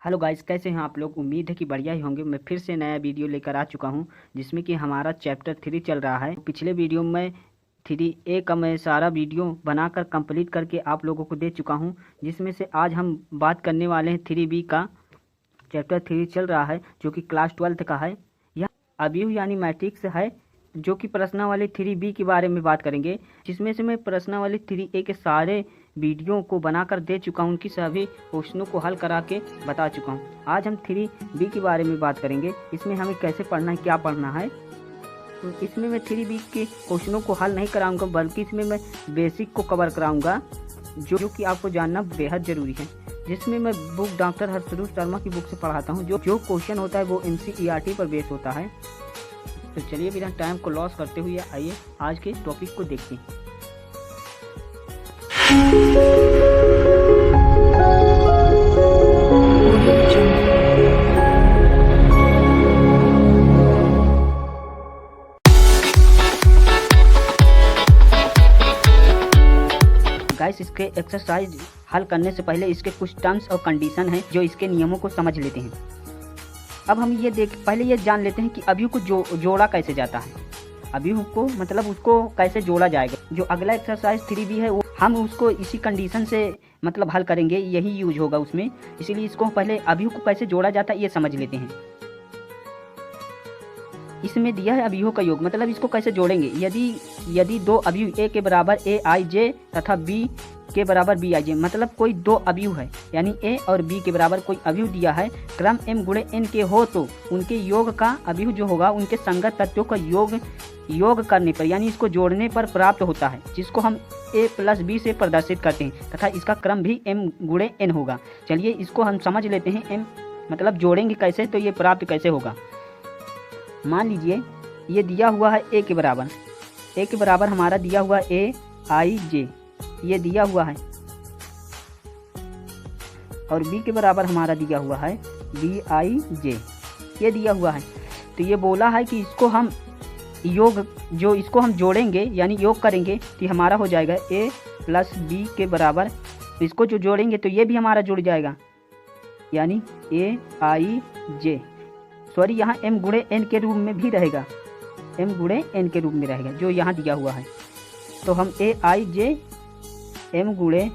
Hello guys, कैसे हैं आप लोग। उम्मीद है कि बढ़िया ही होंगे। मैं फिर से नया वीडियो लेकर आ चुका हूं जिसमें कि हमारा चैप्टर 3 चल रहा है। पिछले वीडियो में 3A का मैं सारा वीडियो बनाकर कंप्लीट करके आप लोगों को दे चुका हूं, जिसमें से आज हम बात करने वाले हैं 3B का। चैप्टर 3 चल रहा है जो कि क्लास 12 का है। यह अवयव यानी मैट्रिक्स है, जो कि प्रश्नावली 3B के बारे में बात करेंगे, जिसमें से मैं प्रश्नावली 3A के सारे वीडियो को बनाकर दे चुका हूं, उनकी सभी क्वेश्चनों को हल करा के बता चुका हूं। आज हम 3B के बारे में बात करेंगे, इसमें हमें कैसे पढ़ना है, क्या पढ़ना है। तो इसमें मैं 3B के क्वेश्चनों को हल नहीं कराऊंगा, बल्कि इसमें मैं बेसिक को कवर कराऊंगा, जो कि आपको जानना बेहद ज़रूरी है। जिसमें मैं बुक डॉक्टर हर्षरूप शर्मा की बुक से पढ़ाता हूँ। जो क्वेश्चन होता है वो NCERT पर बेस होता है। तो चलिए बिना टाइम को लॉस करते हुए आइए आज के टॉपिक को देखते हैं। गाइस, इसके एक्सरसाइज हल करने से पहले इसके कुछ टर्म्स और कंडीशन हैं, जो इसके नियमों को समझ लेते हैं। अब हम पहले ये जान लेते हैं कि अवयव को जोड़ा कैसे जाता है। अवयव को मतलब उसको कैसे जोड़ा जाएगा। जो अगला एक्सरसाइज 3B है वो हम उसको इसी कंडीशन से मतलब हल करेंगे, यही यूज होगा उसमें। इसीलिए इसको पहले अवयव को कैसे जोड़ा जाता है ये समझ लेते हैं। इसमें दिया है अवयवों का योग, मतलब इसको कैसे जोड़ेंगे। यदि दो अवयव A के बराबर Aij तथा B के बराबर Bij, मतलब कोई दो अवयव है, यानी A और B के बराबर कोई अवयव दिया है, क्रम m गुणे n के हो, तो उनके योग का अवयव जो होगा उनके संगत तत्वों का योग करने पर, यानी इसको जोड़ने पर प्राप्त होता है, जिसको हम A + B से प्रदर्शित करते हैं, तथा इसका क्रम भी m गुणे n होगा। चलिए इसको हम समझ लेते हैं। m मतलब जोड़ेंगे कैसे, तो ये प्राप्त कैसे होगा। मान लीजिए ये दिया हुआ है A के बराबर हमारा दिया हुआ Aij, ये दिया हुआ है, और B के बराबर हमारा दिया हुआ है Bij, ये दिया हुआ है। तो ये बोला है कि इसको हम इसको हम जोड़ेंगे यानी योग करेंगे, तो हमारा हो जाएगा A + B के बराबर। इसको जो जोड़ेंगे तो ये भी हमारा जुड़ जाएगा, यानी Aij, सॉरी यहाँ m गुणे n के रूप में भी रहेगा, m गुणे n के रूप में रहेगा जो यहाँ दिया हुआ है। तो हम Aij m गुणे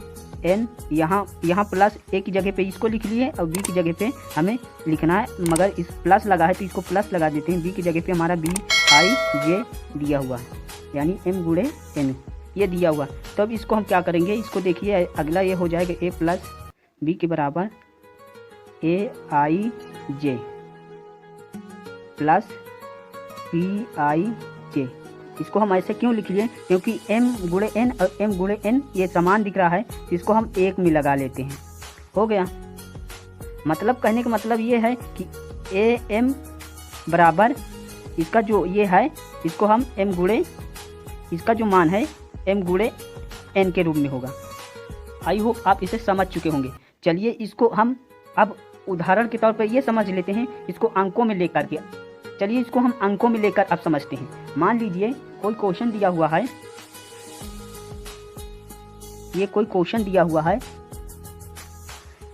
n, यहाँ प्लस A की जगह पे इसको लिख लिए और B की जगह पे हमें लिखना है, मगर इस प्लस लगा है तो इसको प्लस लगा देते हैं। B की जगह पे हमारा Bij दिया हुआ है, यानी m गुणे n ये दिया हुआ। तो अब इसको हम क्या करेंगे, इसको देखिए अगला ये हो जाएगा A + B के बराबर Aij प्लस Bij। इसको हम ऐसे क्यों लिख लिए, क्योंकि m गुणे n और m गुणे n ये समान दिख रहा है, तो इसको हम एक में लगा लेते हैं। हो गया। मतलब कहने का मतलब ये है कि am बराबर इसका जो ये है, इसको हम m गुणे, इसका जो मान है m गुणे n के रूप में होगा। आई होप आप इसे समझ चुके होंगे। चलिए इसको हम अब उदाहरण के तौर पर ये समझ लेते हैं, इसको अंकों में लेकर के। चलिए इसको हम अंकों में लेकर अब समझते हैं। मान लीजिए कोई क्वेश्चन दिया हुआ है, ये कोई क्वेश्चन दिया हुआ है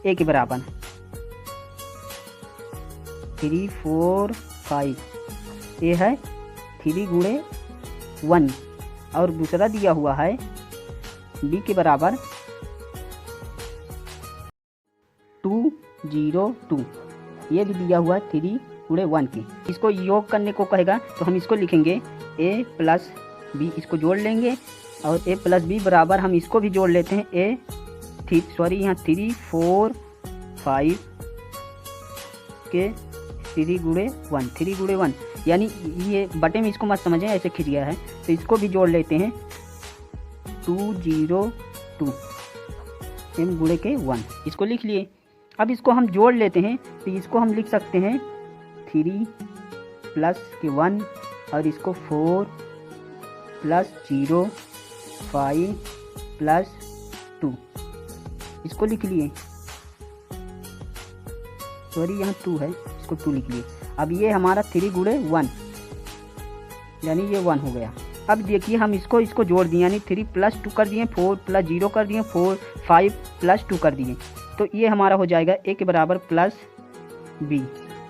A के बराबर 3 4 5, ये है 3 गुणे 1, और दूसरा दिया हुआ है B के बराबर 2 0 2, ये भी दिया हुआ है 3 गुणे 1 की। इसको योग करने को कहेगा तो हम इसको लिखेंगे A + B, इसको जोड़ लेंगे, और A + B बराबर हम इसको भी जोड़ लेते हैं यहाँ 3 4 5 के 3 गुणे 1, यानी ये बटे में इसको मत समझें, ऐसे खिंच गया है, तो इसको भी जोड़ लेते हैं 2 0 2 m गुणे के 1, इसको लिख लिए। अब इसको हम जोड़ लेते हैं, तो इसको हम लिख सकते हैं 3 + 1, और इसको 4 + 0 5 + 2, इसको लिख लिए। सॉरी यहाँ 2 है, इसको 2 लिख लिए। अब ये हमारा 3 गुणे 1, यानी ये 1 हो गया। अब देखिए हम इसको जोड़ दिए, यानी 3 + 2 कर दिए, 4 + 0 कर दिए, 4 5 + 2 कर दिए। तो ये हमारा हो जाएगा a के बराबर प्लस b,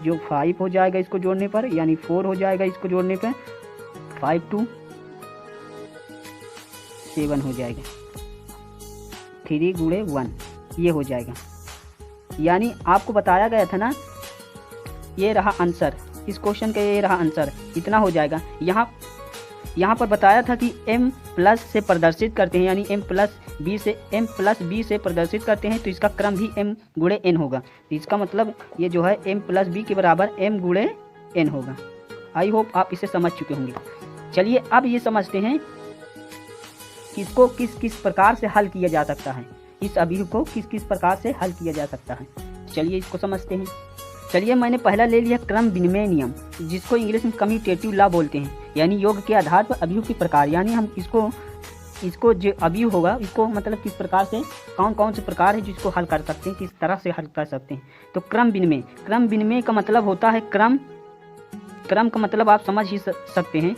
जो 5 हो जाएगा इसको जोड़ने पर, यानी 4 हो जाएगा इसको जोड़ने पर, 5 2 7 हो जाएगा, 3 गुणे 1 ये हो जाएगा। यानी आपको बताया गया था ना, ये रहा आंसर, इस क्वेश्चन का ये रहा आंसर, इतना हो जाएगा। यहाँ पर बताया था कि m प्लस से प्रदर्शित करते हैं, यानी m प्लस b से प्रदर्शित करते हैं, तो इसका क्रम भी m गुणे n होगा। तो इसका मतलब ये जो है m प्लस b के बराबर m गुणे n होगा। आई होप आप इसे समझ चुके होंगे। चलिए अब ये समझते हैं कि इसको किस किस प्रकार से हल किया जा सकता है, इस अभियोग को किस किस प्रकार से हल किया जा सकता है। चलिए इसको समझते हैं। चलिए मैंने पहला ले लिया क्रम विनिमय नियम, जिसको इंग्लिश में कम्यूटेटिव लॉ बोलते हैं, यानी योग के आधार पर अभियोग के प्रकार, यानी हम इसको जो अभियोग होगा इसको मतलब किस प्रकार से कौन कौन से प्रकार है जिसको हल कर सकते हैं, किस तरह से हल कर सकते हैं। तो क्रम विनिमय का मतलब होता है क्रम का मतलब आप समझ ही सकते हैं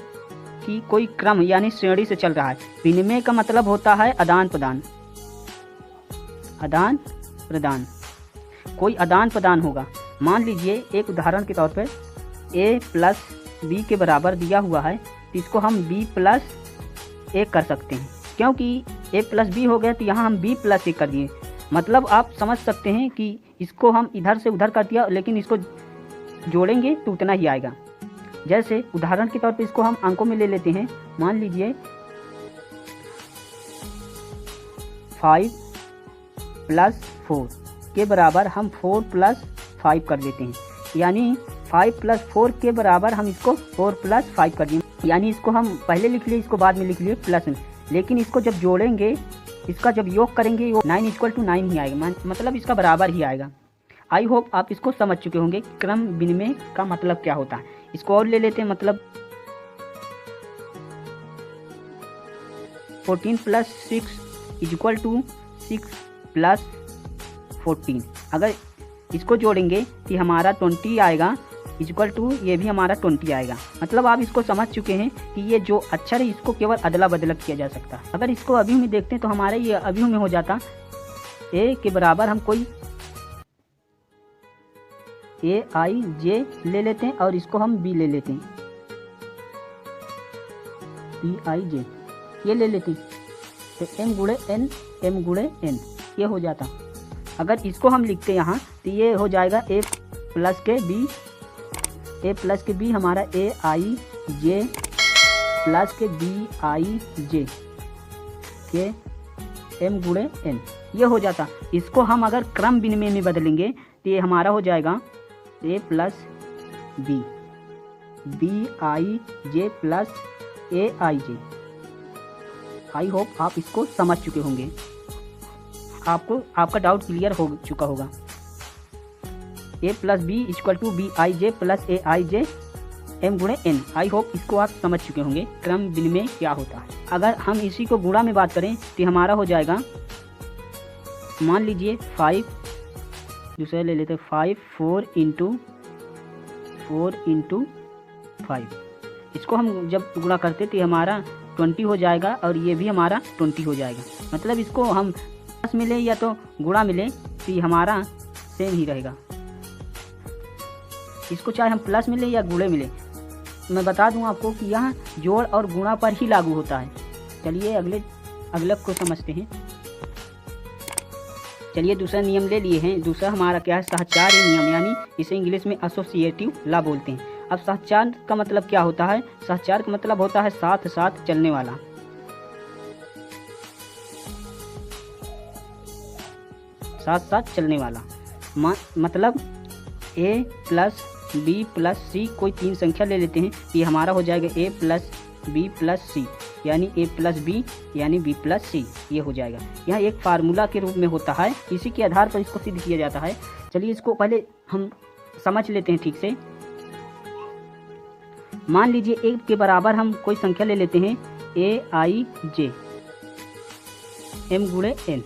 कि कोई क्रम यानी श्रेणी से चल रहा है। विनिमय का मतलब होता है आदान प्रदान, कोई आदान प्रदान होगा। मान लीजिए एक उदाहरण के तौर पर a प्लस b के बराबर दिया हुआ है, तो इसको हम b प्लस a कर सकते हैं, क्योंकि a प्लस b हो गया तो यहाँ हम b प्लस a कर दिए। मतलब आप समझ सकते हैं कि इसको हम इधर से उधर कर दिया, लेकिन इसको जोड़ेंगे तो उतना ही आएगा। जैसे उदाहरण के तौर पे इसको हम अंकों में ले लेते हैं। मान लीजिए 5 प्लस 4 के बराबर हम 4 प्लस 5 कर देते हैं, यानी 5 प्लस 4 के बराबर हम इसको 4 प्लस 5 कर दिए, यानी इसको हम पहले लिख लिए, इसको बाद में लिख लिए प्लस में, लेकिन इसको जब जोड़ेंगे, इसका जब योग करेंगे 9 = 9 ही आएगा, मतलब इसका बराबर ही आएगा। आई होप आप इसको समझ चुके होंगे क्रम विनिमय का मतलब क्या होता है। इसको और ले लेते हैं, मतलब 14 प्लस 6 = 6 प्लस 14। अगर इसको जोड़ेंगे तो हमारा 20 आएगा, = ये भी हमारा 20 आएगा। मतलब आप इसको समझ चुके हैं कि ये जो अक्षर है इसको केवल अदला बदला किया जा सकता है। अगर इसको अभियोग में देखते हैं तो हमारे ये अभियोग में हो जाता a के बराबर हम कोई aij ले लेते हैं और इसको हम b ले लेते हैं, bij ये ले लेते हैं, तो m गुणे n ये हो जाता। अगर इसको हम लिखते हैं यहाँ तो ये हो जाएगा a प्लस के b हमारा aij प्लस के bij के m गुणे n ये हो जाता। इसको हम अगर क्रम विनिमय में बदलेंगे तो ये हमारा हो जाएगा a plus b bij plus aij। I hope आप इसको समझ चुके होंगे, आपका डाउट क्लियर हो चुका होगा। a plus b = bij plus aij m गुणे n। आई होप इसको आप समझ चुके होंगे क्रम विनिमय क्या होता है। अगर हम इसी को गुणा में बात करें तो हमारा हो जाएगा, मान लीजिए 5, दूसरा ले लेते हैं 5 4 × 5। इसको हम जब गुणा करते तो हमारा 20 हो जाएगा और ये भी हमारा 20 हो जाएगा। मतलब इसको हम प्लस मिले या तो गुणा मिले तो ये हमारा सेम ही रहेगा। इसको चाहे हम प्लस मिले या गुणे मिले, मैं बता दूं आपको कि यहाँ जोड़ और गुणा पर ही लागू होता है। चलिए अगले को समझते हैं। चलिए दूसरा नियम ले लिए हैं। दूसरा हमारा क्या है, सहचार्य नियम, यानी इसे इंग्लिश में एसोसिएटिव लॉ बोलते हैं। अब सहचार का मतलब क्या होता है? सहचार का मतलब होता है साथ साथ चलने वाला। साथ साथ चलने वाला मतलब a plus b plus c, कोई तीन संख्या ले लेते हैं, ये हमारा हो जाएगा a plus b plus c, यानी a प्लस b यानी b प्लस c, ये हो जाएगा। यह एक फार्मूला के रूप में होता है, इसी के आधार पर इसको सिद्ध किया जाता है। चलिए इसको पहले हम समझ लेते हैं ठीक से। मान लीजिए a के बराबर हम कोई संख्या ले लेते हैं aij m गुणे n,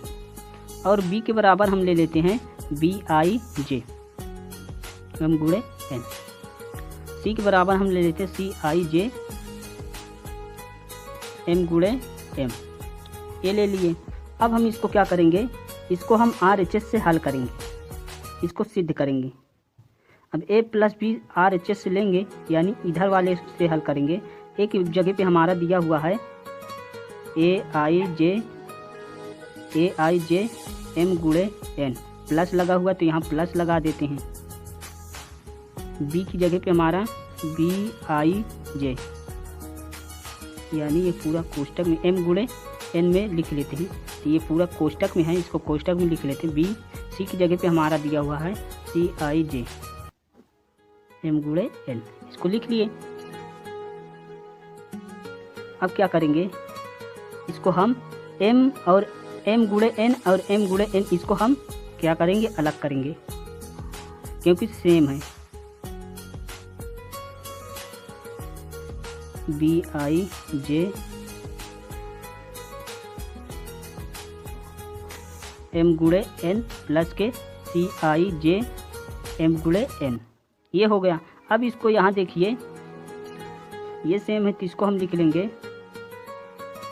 और b के बराबर हम ले लेते हैं bij m गुणे n, c के बराबर हम ले लेते हैं cij m गुणे m, ये ले लिए। अब हम इसको क्या करेंगे, इसको हम RHS से हल करेंगे, इसको सिद्ध करेंगे। अब a प्लस बी RHS से लेंगे, यानी इधर वाले से हल करेंगे। एक जगह पे हमारा दिया हुआ है aij m गुणे n, प्लस लगा हुआ तो यहाँ प्लस लगा देते हैं। b की जगह पे हमारा bij, यानी ये पूरा कोष्टक में m गुणे n में लिख लेते हैं। तो ये पूरा कोष्टक में है, इसको कोष्टक में लिख लेते हैं। b c की जगह पे हमारा दिया हुआ है cij m गुणे n, इसको लिख लिए। अब क्या करेंगे, इसको हम m और m गुणे n और m गुणे n, इसको हम क्या करेंगे, अलग करेंगे, क्योंकि सेम है। bij m गुणे n प्लस के cij m गुणे n, ये हो गया। अब इसको यहाँ देखिए, ये सेम है तो इसको हम लिख लेंगे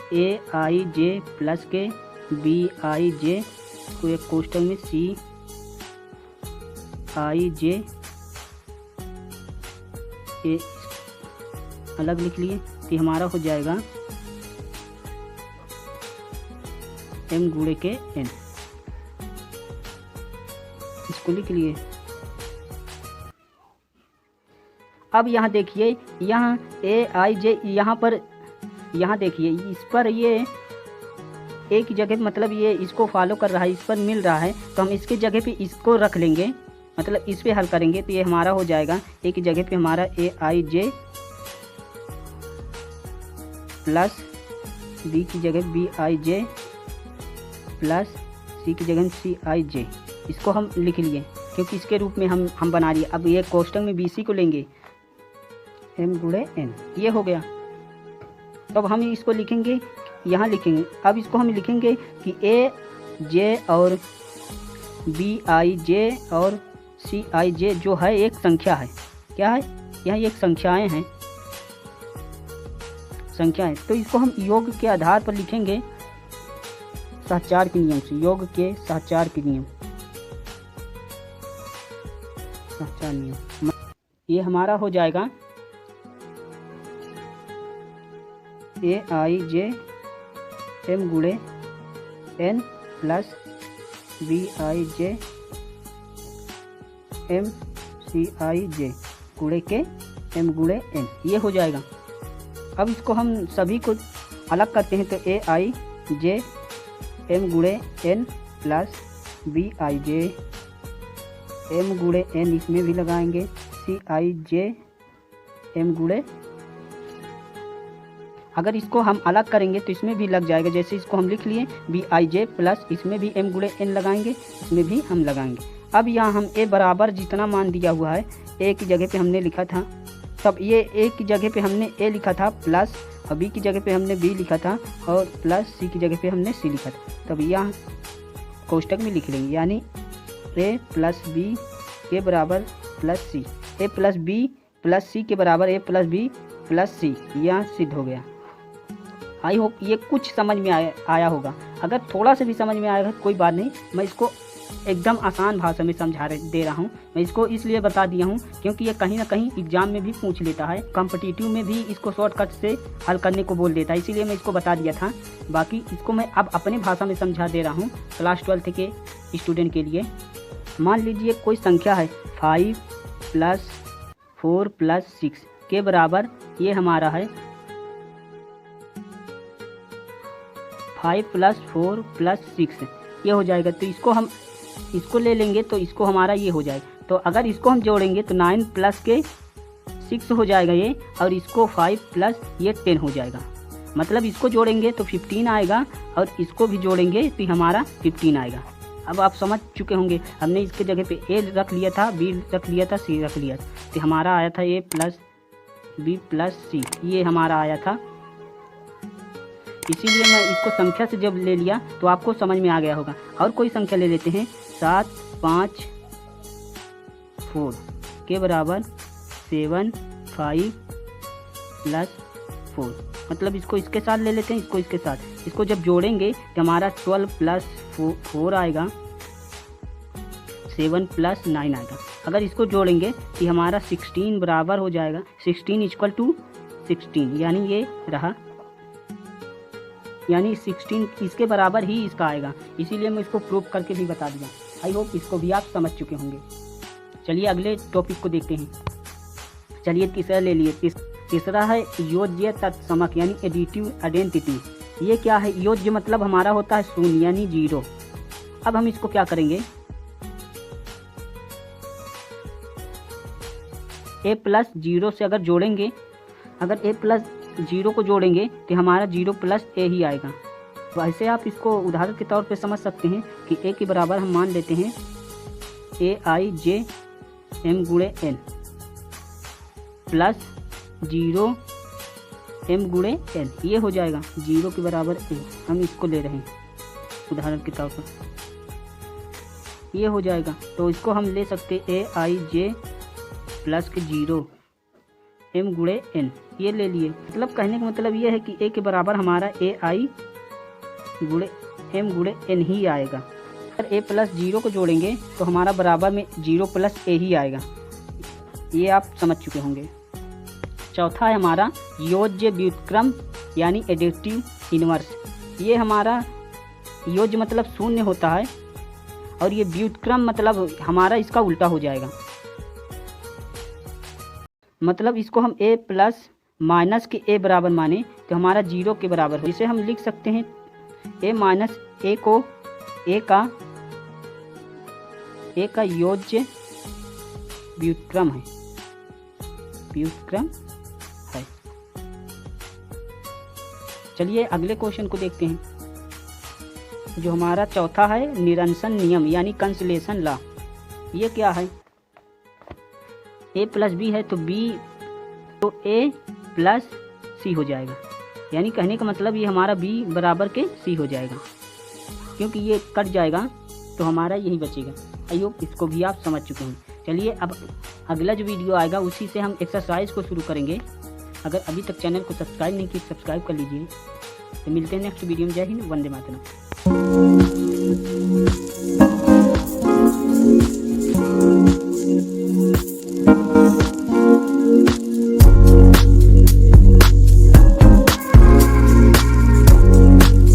aij प्लस के bij को एक कोष्टक में cij, ये अलग लिख लिए तो हमारा हो जाएगा m गुणे के n, इसको लिख लिए। अब यहाँ देखिए, यहाँ aij, यहाँ देखिए इस पर ये एक जगह, मतलब ये इसको फॉलो कर रहा है, इस पर मिल रहा है, तो हम इसके जगह पे इसको रख लेंगे, मतलब इस पे हल करेंगे तो ये हमारा हो जाएगा। एक जगह पे हमारा aij प्लस b की जगह bij प्लस c की जगह cij, इसको हम लिख लिए क्योंकि इसके रूप में हम बना लिए। अब ये कोष्टक में bc को लेंगे m गुणे n, ये हो गया। तो अब हम इसको लिखेंगे, यहाँ लिखेंगे। अब इसको हम लिखेंगे कि aj और bij और cij जो है एक संख्या है। क्या है, यहाँ एक संख्याएं हैं, संख्या है। तो इसको हम योग के आधार पर लिखेंगे, सहचार के नियम से, योग के सहचार के नियम, सहचार नियम, ये हमारा हो जाएगा aij m गुणे n plus bij m cij गुणे के m गुणे n, ये हो जाएगा। अब इसको हम सभी को अलग करते हैं तो aij m गुणे n प्लस bij m गुणे n, इसमें भी लगाएंगे cij m गुणे। अगर इसको हम अलग करेंगे तो इसमें भी लग जाएगा, जैसे इसको हम लिख लिए bij प्लस इसमें भी m गुणे n लगाएंगे, इसमें भी हम लगाएंगे। अब यहाँ हम a बराबर जितना मान दिया हुआ है, a की जगह पे हमने लिखा था, तब ये a की जगह पे हमने a लिखा था प्लस, और b की जगह पे हमने b लिखा था, और प्लस c की जगह पे हमने c लिखा था। तब यहाँ कोष्टक में लिख लेंगे, यानी a प्लस b के बराबर plus c, a plus b plus c के बराबर a plus b plus c, यह सिद्ध हो गया। आई होप ये कुछ समझ में आया होगा। अगर थोड़ा सा भी समझ में आएगा कोई बात नहीं, मैं इसको एकदम आसान भाषा में समझा दे रहा हूँ। मैं इसको इसलिए बता दिया हूँ क्योंकि ये कहीं ना कहीं एग्जाम में भी पूछ लेता है, कॉम्पिटिटिव में भी इसको शॉर्टकट से हल करने को बोल देता है, इसीलिए मैं इसको बता दिया था। बाकी इसको मैं अब अपने भाषा में समझा दे रहा हूँ क्लास 12 के स्टूडेंट के लिए। मान लीजिए कोई संख्या है 5 + 4 + 6 के बराबर, ये हमारा है 5 + 4 + 6, ये हो जाएगा। तो इसको हम इसको ले लेंगे तो इसको हमारा ये हो जाएगा। तो अगर इसको हम जोड़ेंगे तो 9 + के 6 हो जाएगा ये, और इसको 5 + ये 10 हो जाएगा। मतलब इसको जोड़ेंगे तो 15 आएगा, और इसको भी जोड़ेंगे तो हमारा 15 आएगा। अब आप समझ चुके होंगे, हमने इसके जगह पे a रख लिया था, b रख लिया था, c रख लिया था, तो हमारा आया था a + b + c, ये हमारा आया था। इसीलिए मैं इसको संख्या से जब ले लिया तो आपको समझ में आ गया होगा। और कोई संख्या ले लेते हैं, 7 5 4 के बराबर 7 5 + 4, मतलब इसको इसके साथ ले लेते हैं, इसको इसके साथ। इसको जब जोड़ेंगे तो हमारा 12 + 4 आएगा, 7 + 9 आएगा। अगर इसको जोड़ेंगे कि हमारा 16 बराबर हो जाएगा 16 = 16, यानी ये रहा, यानी 16 इसके बराबर ही इसका आएगा। इसीलिए मैं इसको प्रूफ करके भी बता दिया। आई होप इसको भी आप समझ चुके होंगे। चलिए अगले टॉपिक को देखते हैं। चलिए तीसरा ले लिए। तीसरा है योज्य तत्समक यानी एडिटिव आइडेंटिटी। ये क्या है? योज्य मतलब हमारा होता है 0 यानी 0। अब हम इसको क्या करेंगे, a + 0 से अगर जोड़ेंगे, अगर a + 0 को जोड़ेंगे तो हमारा 0 + a ही आएगा। वैसे आप इसको उदाहरण के तौर पे समझ सकते हैं कि a के बराबर हम मान लेते हैं aij m × n + 0 m × n, ये हो जाएगा 0 के बराबर a। हम इसको ले रहे हैं उदाहरण के तौर पर, ये हो जाएगा। तो इसको हम ले सकते aij + 0 m × n, ये ले लिए। मतलब कहने का मतलब ये है कि a के बराबर हमारा ai × m × n ही आएगा। अगर a + 0 को जोड़ेंगे तो हमारा बराबर में 0 + a ही आएगा। ये आप समझ चुके होंगे। चौथा है हमारा योज्य व्युत्क्रम यानी एडिटिव इनवर्स। ये हमारा योज्य मतलब 0 होता है और ये व्युत्क्रम मतलब हमारा इसका उल्टा हो जाएगा। मतलब इसको हम a + के a बराबर माने तो हमारा 0 के बराबर हो। इसे हम लिख सकते हैं a - a को a का योज्य व्युत्क्रम है, चलिए अगले क्वेश्चन को देखते हैं जो हमारा चौथा है निरंसन नियम यानी कंसलेशन लॉ। ये क्या है? a + b है तो a + c हो जाएगा, यानी कहने का मतलब ये हमारा b बराबर के c हो जाएगा, क्योंकि ये कट जाएगा तो हमारा यही बचेगा। आई होप इसको भी आप समझ चुके हैं। चलिए अब अगला जो वीडियो आएगा उसी से हम एक्सरसाइज को शुरू करेंगे। अगर अभी तक चैनल को सब्सक्राइब नहीं किया सब्सक्राइब कर लीजिए। तो मिलते हैं नेक्स्ट वीडियो में। जय हिंद, वंदे मातरम।